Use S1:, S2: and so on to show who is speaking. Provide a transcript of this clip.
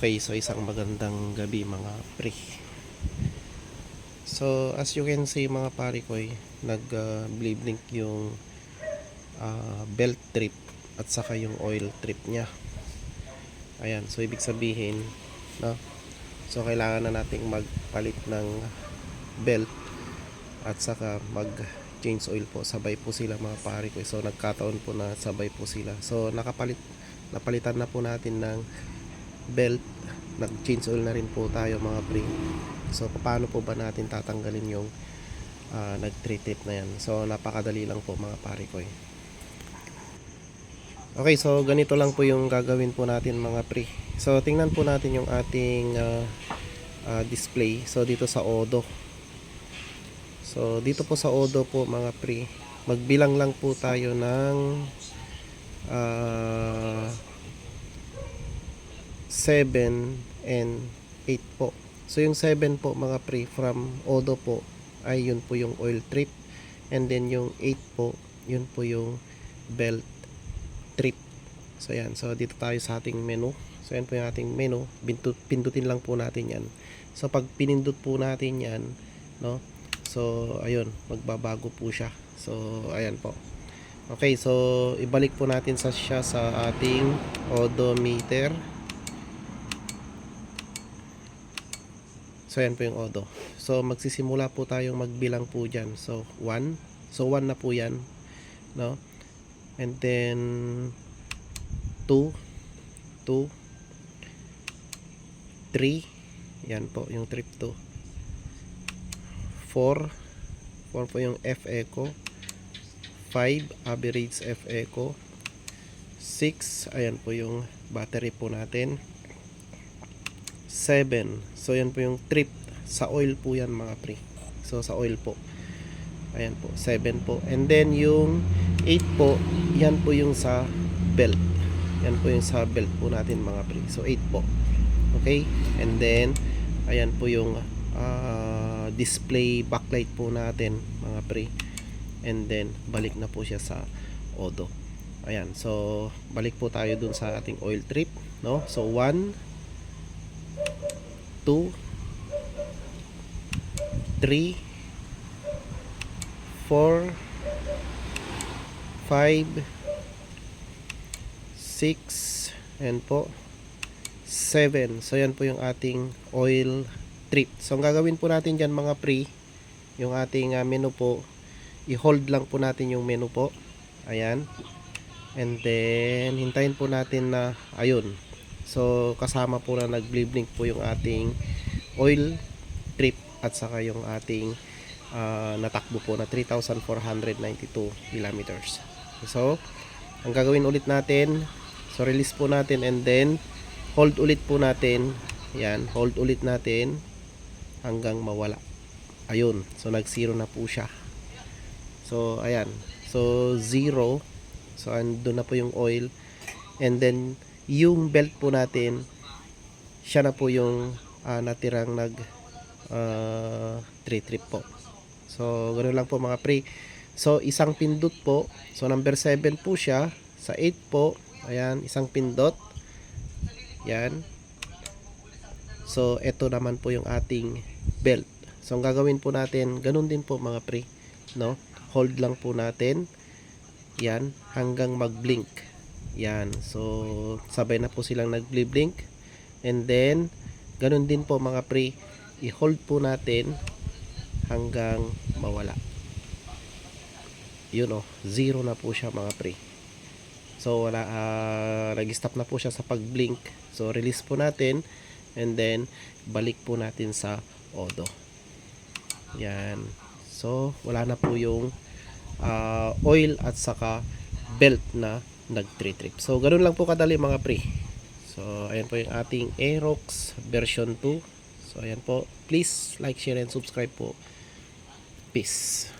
S1: Okay, so isang magandang gabi mga pre. So as you can see mga pare ko, nag-blink yung belt trip at saka yung oil trip niya. Ayan, so ibig sabihin, no? So kailangan na nating magpalit ng belt at saka mag-change oil po. Sabay po sila mga pare ko. So nagkataon po na sabay po sila. So napalitan na po natin ng belt, nag-change oil na rin po tayo mga pre. So paano po ba natin tatanggalin yung nag-3-tip na yan? So napakadali lang po mga pare ko. Okay, so ganito lang po yung gagawin po natin mga pre. So tingnan po natin yung ating display. So dito sa Odo. So dito po sa Odo po mga pre, magbilang lang po tayo ng 7 and 8 po. So yung 7 po mga pre from Odo po ay yun po yung oil trip, and then yung 8 po yun po yung belt trip. So yan, so dito tayo sa ating menu. So yan po yung ating menu, pindutin lang po natin yan. So pag pinindot po natin yan, no, so ayun, magbabago po siya. So ayan po. Okay, so ibalik po natin siya sa ating odometer. So yan po yung Odo. So magsisimula po tayong magbilang po dyan. So 1. So 1 na po yan, no? And then 2, 3. Yan po yung trip 2. 4 po yung F echo. 5 average F echo. 6, ayan po yung battery po natin. 7, so yan po yung trip sa oil po yan mga pre. So sa oil po, ayan po, 7 po. And then yung 8 po, yan po yung sa belt. Yan po yung sa belt po natin mga pre. So 8 po. Okay, and then ayan po yung display backlight po natin mga pre. And then balik na po siya sa Odo. Ayan, so balik po tayo dun sa ating oil trip, no? So 1, 2, 3, 4, 5, 6, and po 7. So yan po yung ating oil trip. So ang gagawin po natin dyan mga pre, yung ating menu po, i-hold lang po natin yung menu po. Ayan. And then hintayin po natin na ayun. So kasama po na nag-blink po yung ating oil trip at saka yung ating natakbo po na 3,492 kilometers. So ang gagawin ulit natin, so release po natin and then hold ulit po natin. Yan, hold ulit natin hanggang mawala. Ayun, so nag-zero na po siya. So ayan, so 0. So andun na po yung oil, and then yung belt po natin, siya na po yung natirang nag 3-trip po. So ganoon lang po mga pre. So isang pindot po, so number 7 po siya. Sa 8 po, ayan, isang pindot. Yan. So ito naman po yung ating belt. So ang gagawin po natin, ganun din po mga pre, no? Hold lang po natin yan hanggang mag-blink. Yan, so sabay na po silang nag-blink, and then ganun din po mga pre, i-hold po natin hanggang mawala. Yun, 0 na po siya mga pre. So wala, nag-stop na po siya sa pag-blink. So release po natin, and then balik po natin sa Odo. Yan, so wala na po yung oil at saka belt na nag-3-trip. So ganoon lang po kadali mga pre. So ayan po yung ating Aerox version 2. So ayan po, please like, share and subscribe po. Peace.